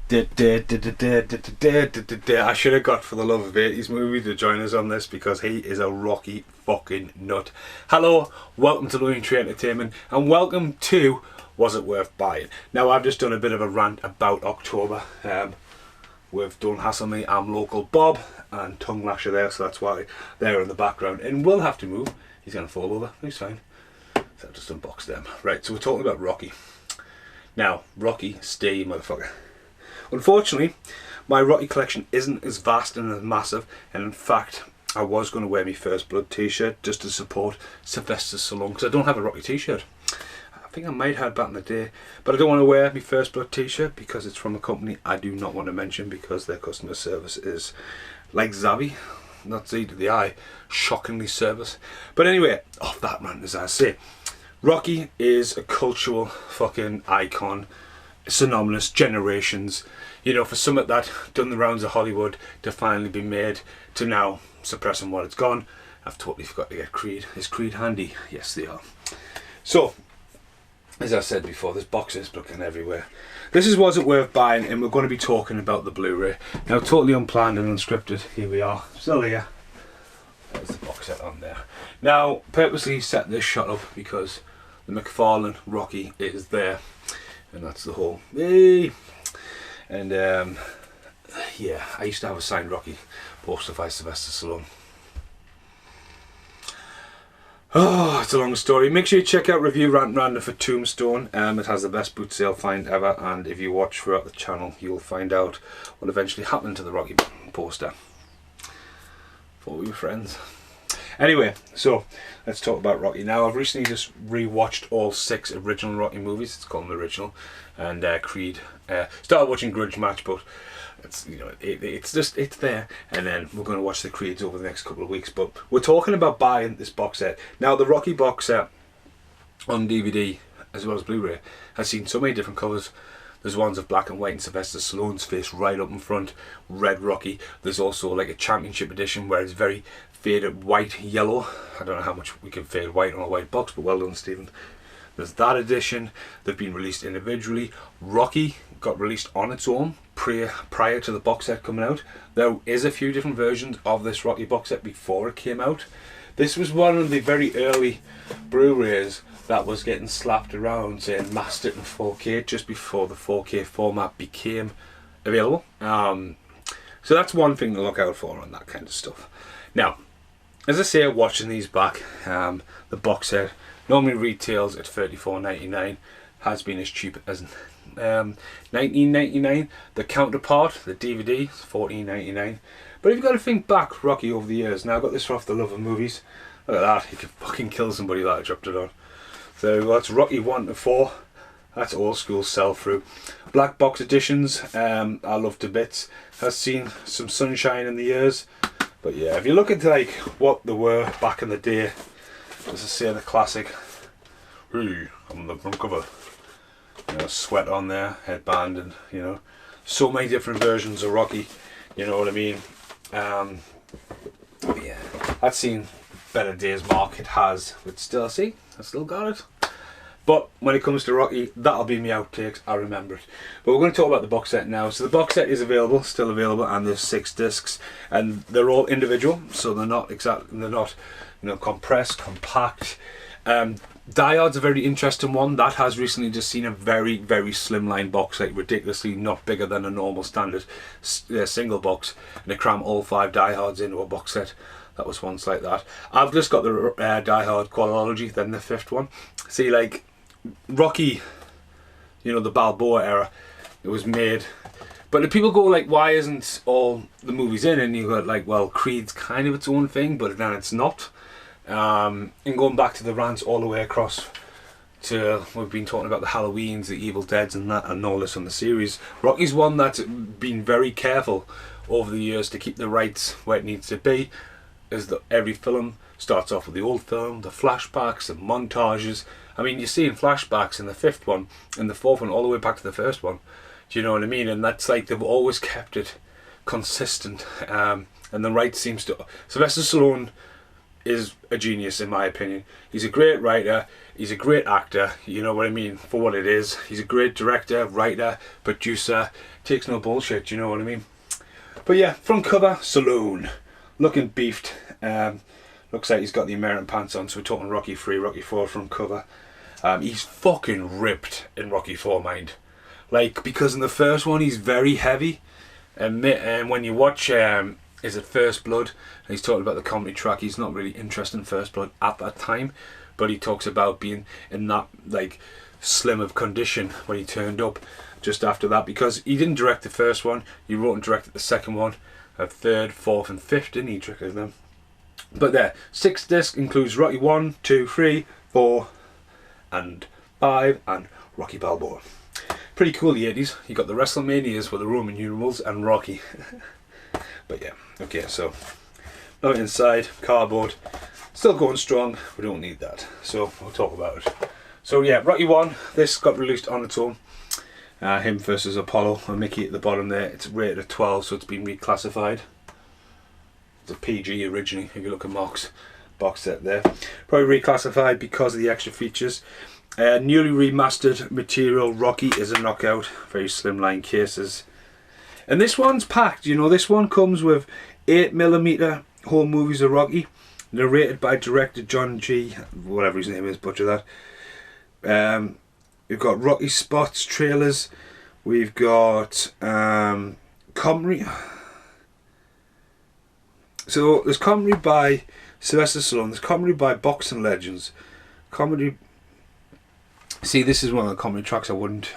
I should have got For the Love of 80s movie to join us on this because he is a Rocky fucking nut. Hello, welcome to Looney Tree Entertainment and welcome to Was It Worth Buying? Now I've just done a bit of a rant about October. With Don't Hassle Me, I'm Local Bob and Tongue Lasher there, so that's why they're in the background and we'll have to move. He's going to fall over, he's fine. So I've just unboxed them. Right, so we're talking about Rocky. Now, Rocky, stay motherfucker. Unfortunately, my Rocky collection isn't as vast and as massive, and in fact, I was going to wear my First Blood t-shirt just to support Sylvester Stallone, because I don't have a Rocky t-shirt. I think I might have back in the day, but I don't want to wear my First Blood t-shirt because it's from a company I do not want to mention because their customer service is like Zavi, not Z to the I, shockingly service. But anyway, off that rant, as I say, Rocky is a cultural fucking icon, synonymous, generations, you know, for something that done the rounds of Hollywood to finally be made to now suppressing what it's gone. I've totally forgot to get Creed. Is Creed handy? Yes, they are. So, as I said before, there's boxes looking everywhere. This is Was It Worth Buying, and we're going to be talking about the Blu-ray. Now, totally unplanned and unscripted. Here we are, still here. There's the box set on there. Now, purposely set this shot up because the McFarlane Rocky is there. And that's the whole, hey! And yeah, I used to have a signed Rocky poster by Sylvester Stallone. Oh, it's a long story. Make sure you check out Review Rant Random for Tombstone. It has the best boot sale find ever, and if you watch throughout the channel, you'll find out what eventually happened to the Rocky poster. Thought we were friends. Anyway, so let's talk about Rocky. Now, I've recently just rewatched all 6 original Rocky movies. It's called them original, and Creed. Started watching Grudge Match, but it's, you know, it's there. And then we're going to watch the Creeds over the next couple of weeks. But we're talking about buying this box set. Now, the Rocky box set on DVD as well as Blu-ray has seen so many different covers. There's ones of black and white and Sylvester Stallone's face right up in front, red Rocky. There's also like a championship edition where it's very faded white, yellow. I don't know how much we can fade white on a white box, but well done, Stephen. There's that edition. They've been released individually. Rocky got released on its own prior to the box set coming out. There is a few different versions of this Rocky box set before it came out. This was one of the very early Blu-rays that was getting slapped around saying mastered in 4K just before the 4K format became available. So that's one thing to look out for on that kind of stuff. Now, as I say, watching these back, the box set normally retails at $34.99, has been as cheap as $19.99. The counterpart, the DVD, is $14.99. But if you've got to think back, Rocky over the years, now I got this off the Love of Movies. Look at that, he could fucking kill somebody that I dropped it on. So that's Rocky 1 to 4. That's old school sell-through. Black box editions, I love to bits. Has seen some sunshine in the years. But yeah, if you look into like what they were back in the day, as I say, the classic, hey, on the front cover, you know, sweat on there, headband, and you know, so many different versions of Rocky. You know what I mean? Yeah, that's seen better days, Mark. It has, but still, see, I still got it. But when it comes to Rocky, that'll be my outtakes. I remember it. But we're going to talk about the box set now. So the box set is available, still available, and there's 6 discs, and they're all individual, so they're not exactly, they're not, you know, compressed, compact. Die Hard's a very interesting one. That has recently just seen a very, very slimline box set, ridiculously not bigger than a normal standard single box, and they cram all 5 Die Hards into a box set. That was once like that. I've just got the Die Hard chronology, then the 5th one. See, like Rocky, you know, the Balboa era, it was made. But if people go like, why isn't all the movies in? And you go like, well, Creed's kind of its own thing, but then it's not. And going back to the rants all the way across to, we've been talking about the Halloweens, the Evil Deads and that, and all this on the series. Rocky's one that's been very careful over the years to keep the rights where it needs to be. Is that every film starts off with the old film, the flashbacks, the montages. I mean, you're seeing flashbacks in the 5th one, and the 4th one, all the way back to the 1st one. Do you know what I mean? And that's like, they've always kept it consistent. And the right seems to... Sylvester Stallone is a genius in my opinion. He's a great writer, he's a great actor, you know what I mean, for what it is. He's a great director, writer, producer, takes no bullshit, you know what I mean. But yeah, front cover, Stallone, looking beefed. Looks like he's got the American pants on, so we're talking Rocky 3, Rocky 4 front cover. He's fucking ripped in Rocky 4, mind. Like, because in the first one he's very heavy, and when you watch is it First Blood, and he's talking about the comedy track, he's not really interested in First Blood at that time, but he talks about being in that like slim of condition when he turned up just after that, because he didn't direct the first one, he wrote and directed the second one, third, fourth and fifth, didn't he, directed them. But there, 6th disc includes Rocky 1, 2, 3, 4 and 5 and Rocky Balboa. Pretty cool, the 80s. You got the WrestleManias with the Roman numerals and Rocky. But yeah, okay, so nothing inside, cardboard, still going strong, we don't need that, so we'll talk about it. So yeah, Rocky 1, this got released on its own, him versus Apollo, and Mickey at the bottom there. It's rated at 12, so it's been reclassified. It's a PG originally, if you look at Mark's box set there. Probably reclassified because of the extra features. Newly remastered material, Rocky is a knockout, very slimline cases. And this one's packed, you know, this one comes with 8mm home movies of Rocky, narrated by director John G, whatever his name is, butcher that. We've got Rocky spots, trailers, we've got commentary. So there's commentary by Sylvester Stallone, there's commentary by boxing legends, comedy. See, this is one of the comedy tracks I wouldn't.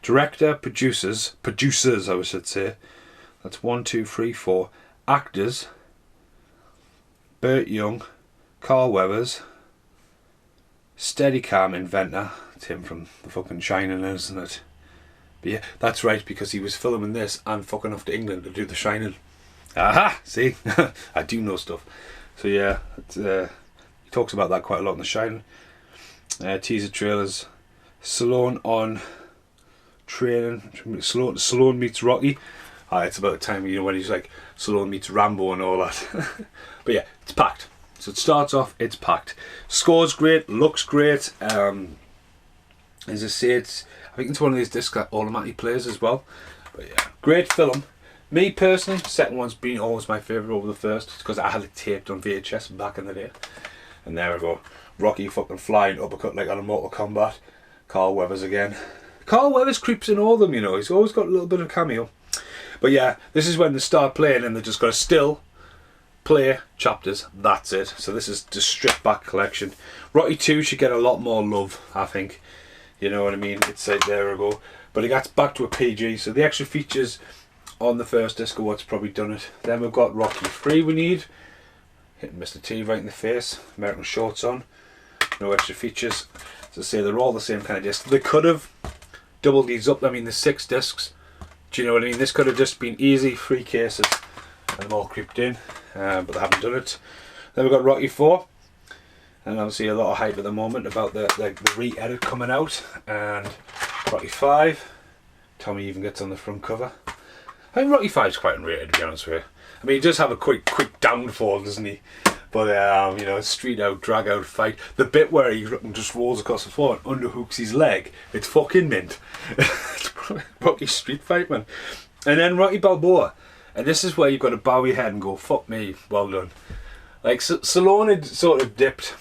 Director, producers I should say. That's 1, 2, 3, 4. Actors, Burt Young, Carl Weathers, Steadicam inventor, it's him from the fucking Shining, isn't it? But yeah, that's right, because he was filming this and fucking off to England to do The Shining. Aha! See? I do know stuff. So yeah, he talks about that quite a lot in The Shining. Teaser trailers. Stallone on training. Stallone meets Rocky. It's about the time, you know, when he's like Stallone meets Rambo and all that. But yeah, it's packed. So it starts off, it's packed. Score's great, looks great. As I say, I think it's one of these discs that automatically plays as well. But yeah, great film. Me personally, second one's been always my favourite over the first, because I had it taped on VHS back in the day. And there we go. Rocky fucking flying uppercut like on a Mortal Kombat. Carl Weathers again. Carl Weathers creeps in all of them, you know. He's always got a little bit of cameo. But yeah, this is when they start playing and they just got to still play chapters. That's it. So this is the stripped back collection. Rocky 2 should get a lot more love, I think. You know what I mean? It's like, there we go. But it gets back to a PG. So the extra features on the first disc are what's probably done it. Then we've got Rocky 3 we need. Hitting Mr. T right in the face. American shorts on. No extra features. As I say, they're all the same kind of disc. They could have doubled these up. I mean, there's 6 discs. Do you know what I mean? This could have just been easy, 3 cases, and them all creeped in. But they haven't done it. Then we've got Rocky 4. And obviously a lot of hype at the moment about the re-edit coming out. And Rocky 5. Tommy even gets on the front cover. I think Rocky 5's quite unrated, to be honest with you. I mean, he does have a quick downfall, doesn't he? But, you know, street out, drag out fight. The bit where he just rolls across the floor and underhooks his leg, it's fucking mint. It's Rocky street fight, man. And then Rocky Balboa. And this is where you've got to bow your head and go, fuck me, well done. Like, Stallone had sort of dipped.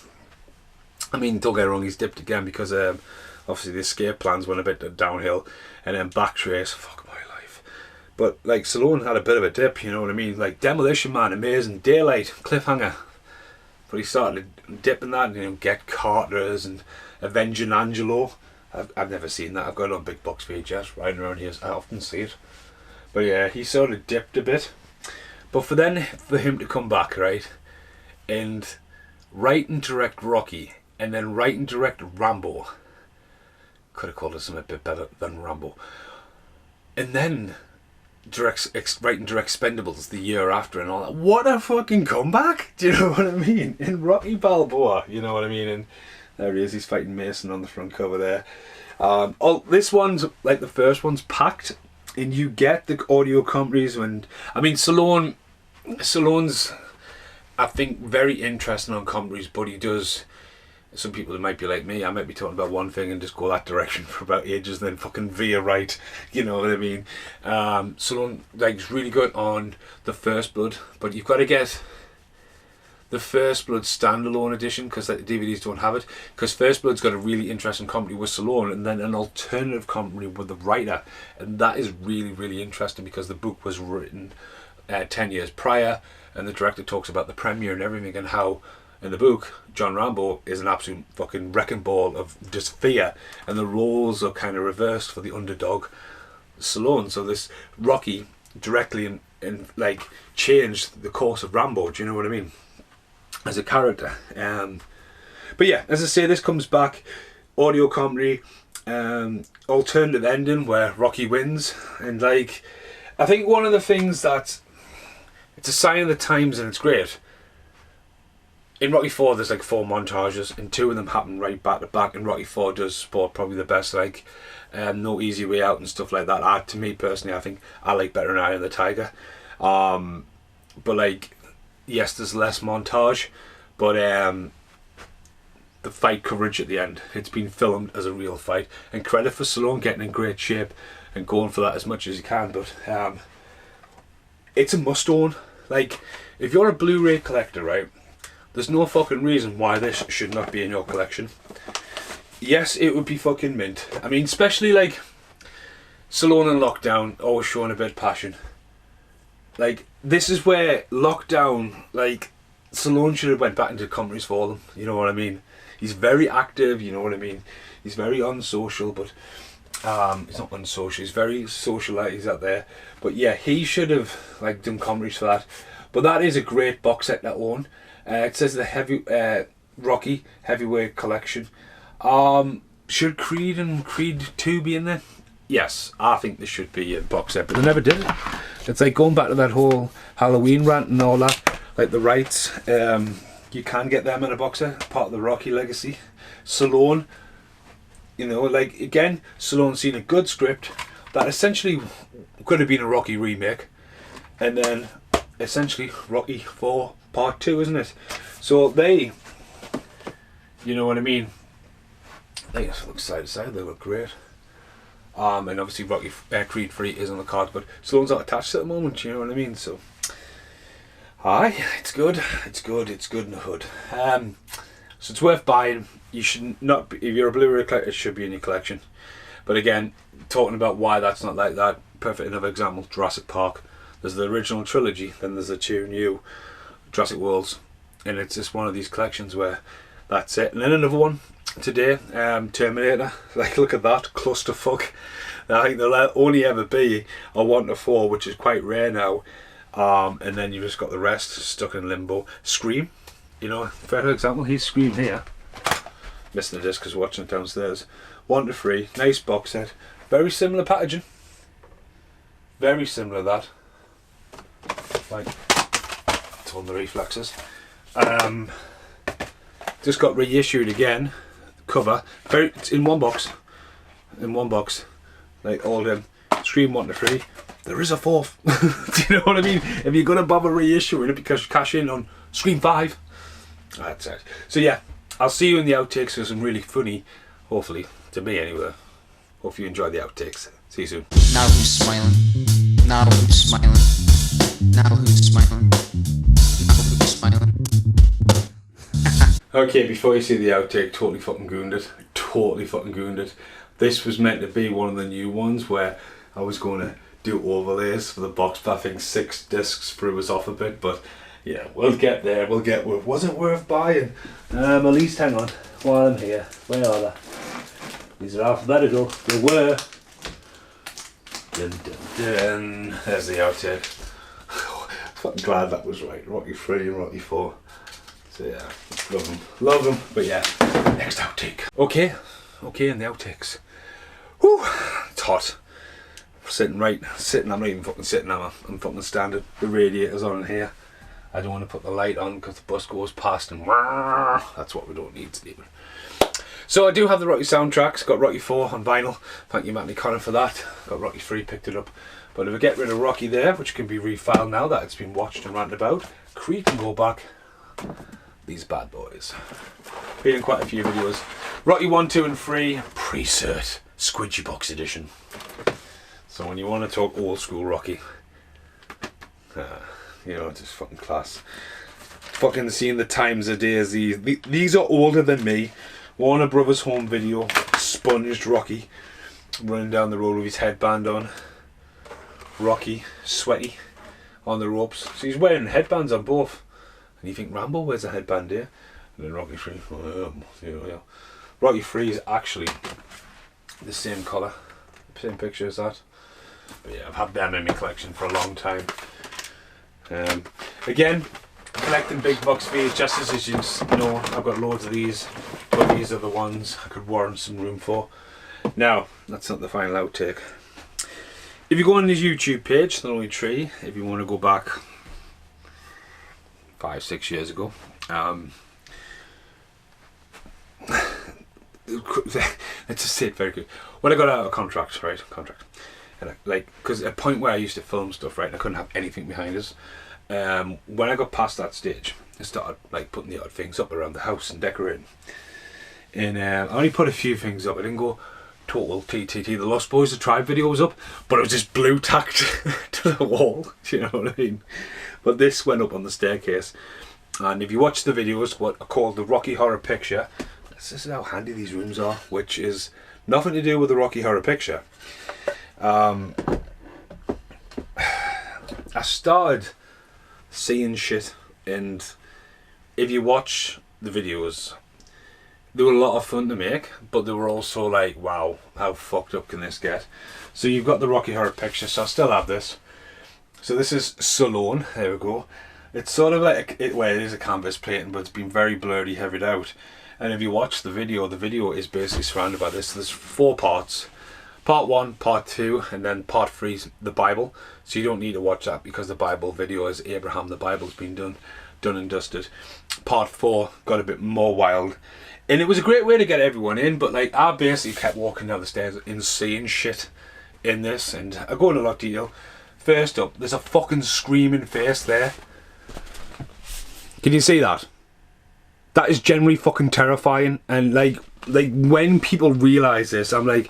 I mean, don't get me wrong, he's dipped again because obviously the escape plans went a bit downhill. And then Backtrace, fuck my life. But, like, Stallone had a bit of a dip, you know what I mean? Like, Demolition Man, amazing. Daylight, cliffhanger. But he started dipping that, you know, Get Carters and Avenging Angelo. I've never seen that. I've got it on big box VHS riding around here. I often see it. But yeah, he sort of dipped a bit. But for him to come back, right, and write and direct Rocky, and then write and direct Rambo. Could have called it something a bit better than Rambo. And then write and direct Expendables the year after and all that. What a fucking comeback! Do you know what I mean? In Rocky Balboa, you know what I mean? And there he is, he's fighting Mason on the front cover there. This one's, like the first one's packed, and you get the audio commentaries. And I mean, Stallone's I think, very interesting on commentaries, but he does. Some people that might be like me, I might be talking about one thing and just go that direction for about ages, then fucking veer right. You know what I mean? Stallone, like, is really good on the First Blood, but you've got to get the First Blood standalone edition, because like, the DVDs don't have it. Because First Blood's got a really interesting commentary with Stallone, and then an alternative commentary with the writer, and that is really, really interesting because the book was written 10 years prior, and the director talks about the premiere and everything, and how in the book John Rambo is an absolute fucking wrecking ball of just fear, and the roles are kind of reversed for the underdog Stallone. So this Rocky directly and like changed the course of Rambo. Do you know what I mean? As a character. But yeah, as I say, this comes back, audio commentary, alternative ending where Rocky wins, and like, I think one of the things that it's a sign of the times, and it's great. In Rocky 4 there's like 4 montages, and 2 of them happen right back to back, and Rocky 4 does sport probably the best, like No Easy Way Out and stuff like that. To me personally, I think I like better than Eye of the Tiger. But like, yes, there's less montage, but the fight coverage at the end, it's been filmed as a real fight, and credit for Stallone getting in great shape and going for that as much as he can. But it's a must-own. Like, if you're a Blu-ray collector, right, there's no fucking reason why this should not be in your collection. Yes, it would be fucking mint. I mean, especially like Stallone in Lockdown, always showing a bit of passion. Like, this is where Lockdown, like, Stallone should have went back into commentaries for them. You know what I mean? He's very active, you know what I mean? He's very unsocial, but he's not unsocial, he's very social, like, he's out there. But yeah, he should have like done commentaries for that. But that is a great box set to own. It says the Rocky Heavyweight Collection. Should Creed and Creed 2 be in there? Yes, I think there should be a box set, but they never did it. It's like going back to that whole Halloween rant and all that, like the rights. You can get them in a box set, part of the Rocky legacy. Stallone, you know, like, again, Stallone's seen a good script that essentially could have been a Rocky remake, and then essentially Rocky 4 Part 2, isn't it? So they, you know what I mean, they just look side to side, they look great. And obviously Rocky Creed 3 is on the card, but Stallone's not attached at the moment, you know what I mean? So, aye, it's good in the hood. So it's worth buying. You should not be, if you're a Blu-ray collector, it should be in your collection. But again, talking about why that's not like that, perfect another example, Jurassic Park. There's the original trilogy, then there's the 2 new Jurassic Worlds, and it's just one of these collections where that's it. And then another one today, Terminator. Like, look at that clusterfuck. I think there'll only ever be a 1 to 4, which is quite rare now. And then you've just got the rest stuck in limbo. Scream, you know, for example, he's Scream here. Missing the disc because watching it downstairs. 1 to 3, nice box set. Very similar packaging. Very similar that. Like, it's on the reflexes. Just got reissued again. Cover. It's in one box. In one box. Like all them. Scream 1 to 3. There is a 4th. Do you know what I mean? If you're going to bother reissuing it because you cash in on Scream 5. That's it. So yeah, I'll see you in the outtakes for some really funny, hopefully, to me anyway. Hope you enjoy the outtakes. See you soon. Now who's smiling? Now who's smiling? Now who's smiling? Now who's smiling? Okay, before you see the outtake, totally fucking gooned it. Totally fucking gooned it. This was meant to be one of the new ones where I was going to do overlays for the box, but I think 6 discs threw us off a bit, but yeah, we'll get there, we'll get worth. Was it worth buying? At least, hang on, while I'm here, where are they? These are alphabetical, they were. Dun, dun, dun. There's the outtake. Fucking glad that was right, Rocky 3 and Rocky 4. So yeah, love them, but yeah, next outtake. Okay, in the outtakes. Whew, it's hot. I'm not even fucking sitting, I'm fucking standing. The radiator's on in here. I don't want to put the light on because the bus goes past and that's what we don't need to do. So I do have the Rocky soundtracks. Got Rocky 4 on vinyl. Thank you, Matty Connon, for that. Got Rocky 3, picked it up. But if we get rid of Rocky there, which can be refiled now that it's been watched and ranted about, Creed can go back these bad boys. Been in quite a few videos. Rocky 1, 2 and 3, pre-cert, squidgy box edition. So when you want to talk old school Rocky, you know, just fucking class. Fucking seeing the times of days. These are older than me. Warner Brothers home video, sponged Rocky running down the road with his headband on. Rocky, sweaty, on the ropes. So he's wearing headbands on both. And you think Rambo wears a headband here? And then Rocky 3, yeah. Rocky 3 is actually the same colour, same picture as that. But yeah, I've had them in my collection for a long time. Again, collecting big box VHSs, as you know, I've got loads of these, but these are the ones I could warrant some room for. Now, that's not the final outtake. If you go on his YouTube page, The Lonely Tree, if you want to go back 5-6 years ago, let's just say it very good. When I got out of contract, and because at a point where I used to film stuff, right, and I couldn't have anything behind us. When I got past that stage, I started like putting the odd things up around the house and decorating. And I only put a few things up. I didn't go total TTT. The Lost Boys the Tribe video was up, but it was just blue tacked to the wall. Do you know what I mean? But this went up on the staircase. And if you watch the videos, what are called the Rocky Horror Picture, this is how handy these rooms are, which is nothing to do with the Rocky Horror Picture. I started seeing shit, and if you watch the videos, they were a lot of fun to make, but they were also like, wow, how fucked up can this get? So you've got the Rocky Horror Picture, so I still have this. So this is Stallone, there we go. It's sort of like, it is a canvas plating, but it's been very blurry, heavied out. And if you watch the video is basically surrounded by this. So there's 4 parts. Part 1, Part 2, and then Part 3 is the Bible. So you don't need to watch that because the Bible video is Abraham, the Bible's been done and dusted. Part 4 got a bit more wild. And it was a great way to get everyone in, but like I basically kept walking down the stairs and seeing shit in this, and I go into a lot of detail. First up, there's a fucking screaming face there. Can you see that? That is generally fucking terrifying, and like when people realise this, I'm like,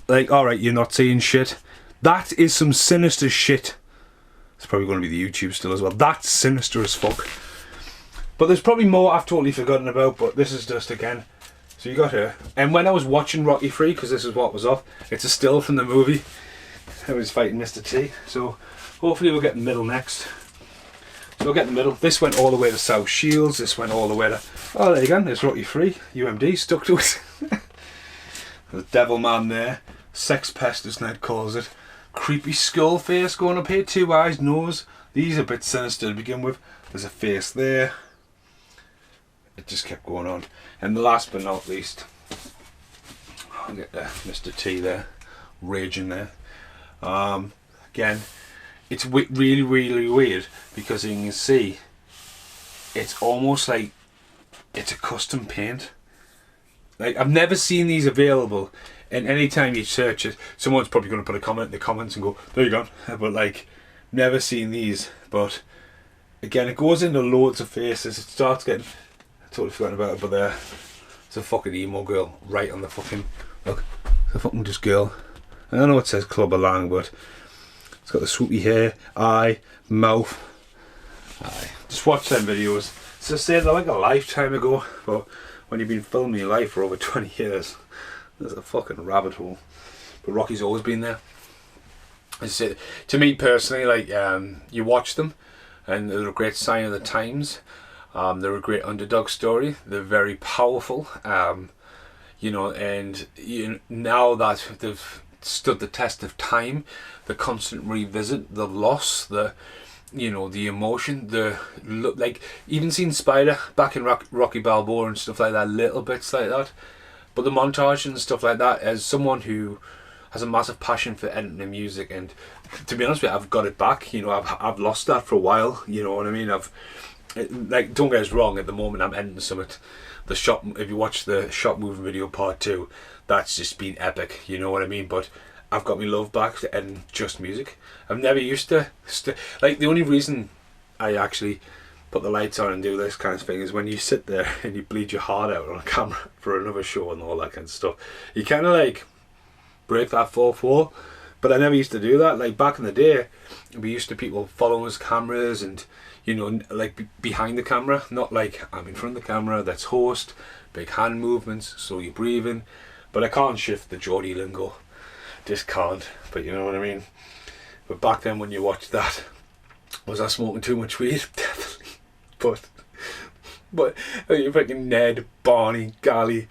alright, you're not seeing shit. That is some sinister shit. It's probably going to be the YouTube still as well. That's sinister as fuck. But there's probably more I've totally forgotten about, but this is just again. So you got her. And when I was watching Rocky 3, because this is what was off, it's a still from the movie. I was fighting Mr. T. So hopefully we'll get the middle next. So we'll get the middle. This went all the way to South Shields. This went all the way to... Oh, there you go. There's Rocky 3. UMD stuck to it. There's Devil Man there. Sex Pest, as Ned calls it. Creepy skull face going up here. 2 eyes, nose. These are a bit sinister to begin with. There's a face there. It just kept going on. And the last but not least, I'll get Mr. T there. Raging there. Again, it's really, really weird because you can see it's almost like it's a custom paint. Like, I've never seen these available, and anytime you search it, someone's probably going to put a comment in the comments and go, there you go. But like, never seen these. But again, it goes into loads of faces. It starts getting... I totally forgotten about it, but there's a fucking emo girl right on the fucking... Look, it's a fucking just girl. I don't know what it says Clubber Lang, but it's got the swoopy hair, eye, mouth. Aye. Just watch them videos. So I say they're like a lifetime ago, but when you've been filming your life for over 20 years, there's a fucking rabbit hole. But Rocky's always been there. As I say, to me personally, like, you watch them, and they're a great sign of the times. They're a great underdog story. They're very powerful. You know, and now that they've stood the test of time, the constant revisit, the loss, the emotion, like even seeing Spider back in Rocky Balboa and stuff like that, little bits like that. But the montage and stuff like that, as someone who has a massive passion for editing and music, and to be honest with you, I've got it back. You know, I've lost that for a while. You know what I mean? Like, don't get us wrong. At the moment, I'm editing some of the shop. If you watch the shop moving video part 2, that's just been epic. You know what I mean? But I've got my love back to editing just music. I've never used to like, the only reason I actually put the lights on and do this kind of thing is when you sit there and you bleed your heart out on camera for another show and all that kind of stuff. You kind of like break that fourth wall. But I never used to do that. Like back in the day, we used to people following us cameras and, you know, like behind the camera, not like I'm in front of the camera. That's host, big hand movements, so you're breathing. But I can't shift the Geordie lingo, just can't. But you know what I mean. But back then, when you watched that, was I smoking too much weed? Definitely. But you freaking Ned, Barney, Gally,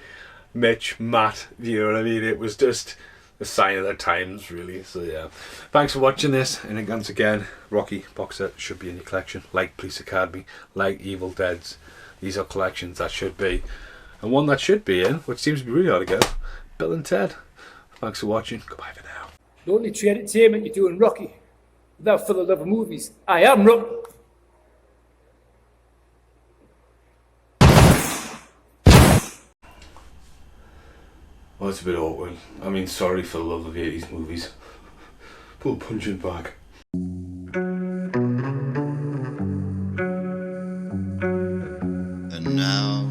Mitch, Matt. You know what I mean? It was just a sign of the times, really. So yeah, thanks for watching this. And once again, Rocky box set should be in your collection, like Police Academy, like Evil Dead's. These are collections that should be, and one that should be in, which seems to be really hard to get, Bill and Ted. Thanks for watching. Goodbye for now. The only true entertainment you're doing, Rocky, without for the love of movies. I am Rocky. Well, it's a bit awkward. I mean, sorry for the love of 80s movies. Pull punching bag. And now